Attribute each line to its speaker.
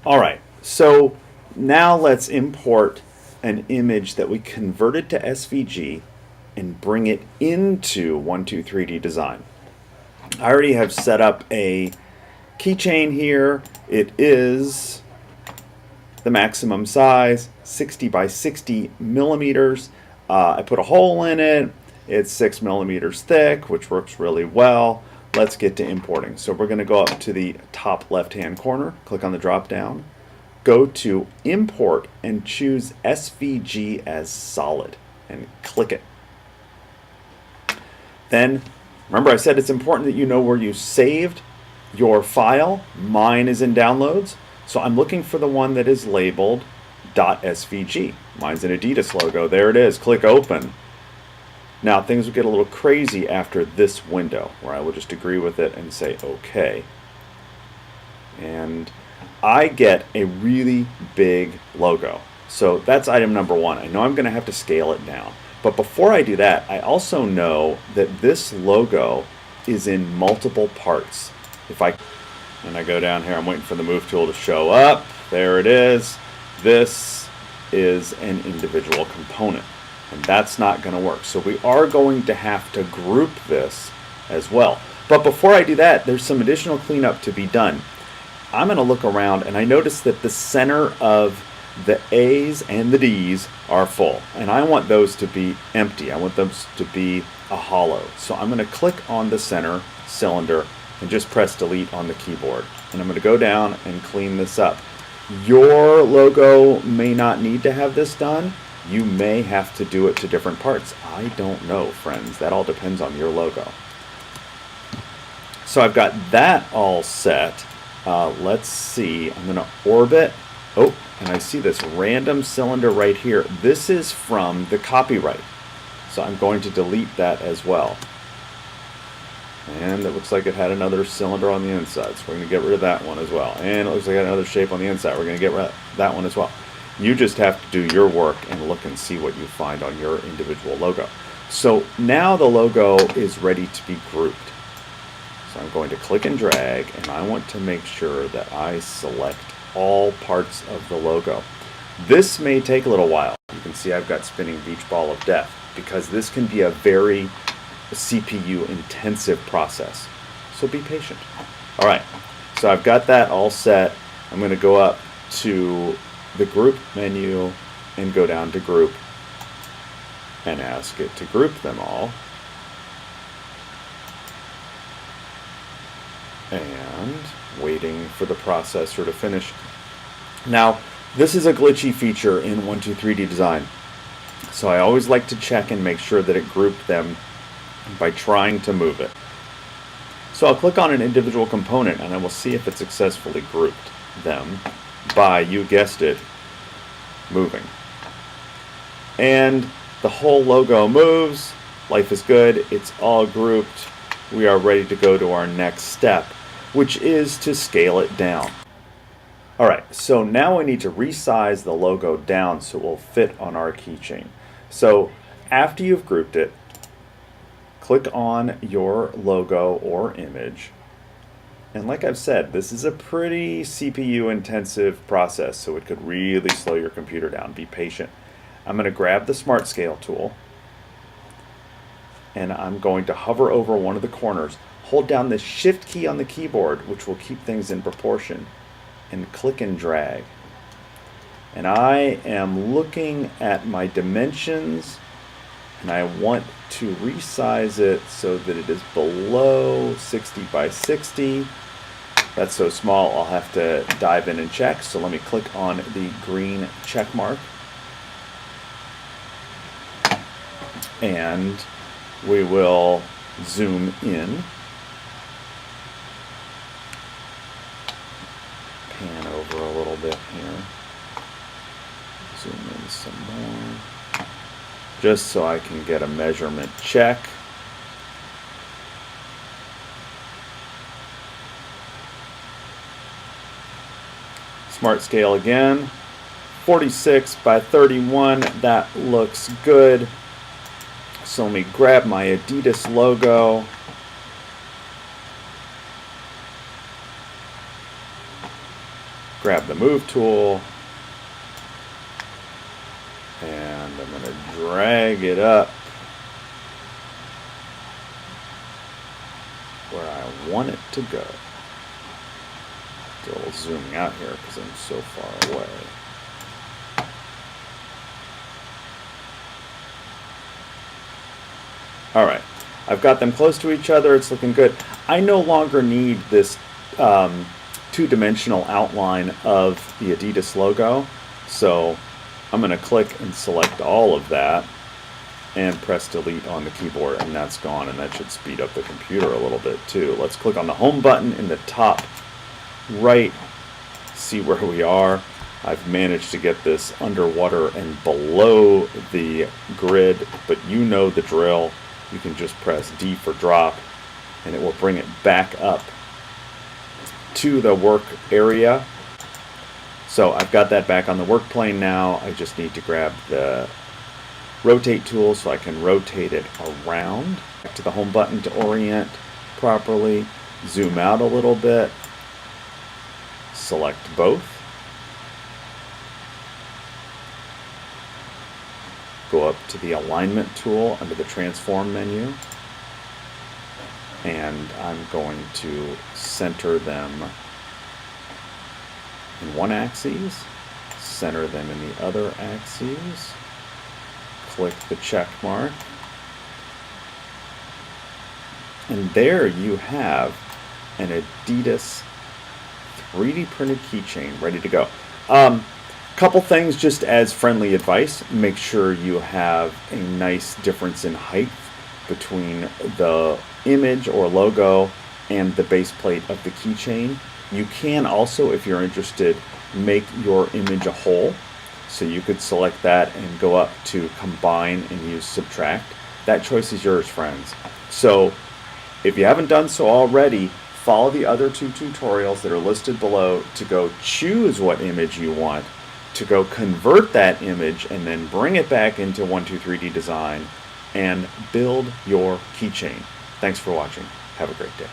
Speaker 1: All right, so now let's import an image that we converted to SVG and bring it into 123D Design. I already have set up a keychain here. It is the maximum size, 60 by 60 millimeters. I put a hole in it. It's 6 millimeters thick, which works really well. Let's get to importing. So we're going to go up to the top left-hand corner, click on the drop-down, go to Import, and choose SVG as solid, and click it. Then, remember I said it's important that you know where you saved your file. Mine is in Downloads, so I'm looking for the one that is labeled .svg. Mine's an Adidas logo. There it is. Click Open. Now things will get a little crazy after this window, where I will just agree with it and say OK. And I get a really big logo. So that's item number one. I know I'm going to have to scale it down. But before I do that, I also know that this logo is in multiple parts. And I go down here, I'm waiting for the move tool to show up. There it is. This is an individual component, and that's not going to work. So we are going to have to group this as well. But before I do that, there's some additional cleanup to be done. I'm going to look around, and I notice that the center of the A's and the D's are full, and I want those to be empty. I want those to be a hollow. So I'm going to click on the center cylinder and just press delete on the keyboard. And I'm going to go down and clean this up. Your logo may not need to have this done. You may have to do it to different parts. I don't know, friends. That all depends on your logo. So I've got that all set. Let's see. I'm going to orbit. Oh, and I see this random cylinder right here. This is from the copyright. So I'm going to delete that as well. And it looks like it had another cylinder on the inside, so we're going to get rid of that one as well. And it looks like it had another shape on the inside. We're going to get rid of that one as well. You just have to do your work and look and see what you find on your individual logo. So now the logo is ready to be grouped. So I'm going to click and drag, and I want to make sure that I select all parts of the logo. This may take a little while. You can see I've got spinning beach ball of death, because this can be a very CPU intensive process. So be patient. All right, so I've got that all set. I'm going to go up to the group menu and go down to group and ask it to group them all. And waiting for the processor to finish. Now, this is a glitchy feature in 123D Design. So I always like to check and make sure that it grouped them by trying to move it. So I'll click on an individual component and I will see if it successfully grouped them by, you guessed it, moving. And the whole logo moves. Life is good. It's all grouped. We are ready to go to our next step, which is to scale it down. Alright, so now we need to resize the logo down so it will fit on our keychain. So after you've grouped it, click on your logo or image. And like I've said, this is a pretty CPU intensive process, so it could really slow your computer down. Be patient. I'm going to grab the Smart Scale tool, and I'm going to hover over one of the corners. Hold down the Shift key on the keyboard, which will keep things in proportion, and click and drag. And I am looking at my dimensions, and I want to resize it so that it is below 60 by 60. That's so small I'll have to dive in and check. So let me click on the green check mark. And we will zoom in. Pan over a little bit here. Zoom in some more. Just so I can get a measurement check. Smart Scale again. 46 by 31. That looks good. So let me grab my Adidas logo. grab the move tool, and I'm going to drag it up where I want it to go. Still zooming out here because I'm so far away. All right, I've got them close to each other. It's looking good. I no longer need this two-dimensional outline of the Adidas logo, so I'm going to click and select all of that and press delete on the keyboard, and that's gone, and that should speed up the computer a little bit too. Let's click on the home button in the top right, see where we are. I've managed to get this underwater and below the grid, but you know the drill. You can just press D for drop, and it will bring it back up to the work area. So I've got that back on the work plane now. I just need to grab the rotate tool so I can rotate it around. Back to the home button to orient properly. Zoom out a little bit. Select both. Go up to the alignment tool under the transform menu. And I'm going to center them in one axis, center them in the other axis, click the check mark, and there you have an Adidas 3D printed keychain ready to go. Couple things just as friendly advice. Make sure you have a nice difference in height between the image or logo and the base plate of the keychain. You can also, if you're interested, make your image a whole. So you could select that and go up to combine and use subtract. That choice is yours, friends. So if you haven't done so already, follow the other two tutorials that are listed below to go choose what image you want, to go convert that image and then bring it back into 123D Design and build your keychain. Thanks for watching. Have a great day.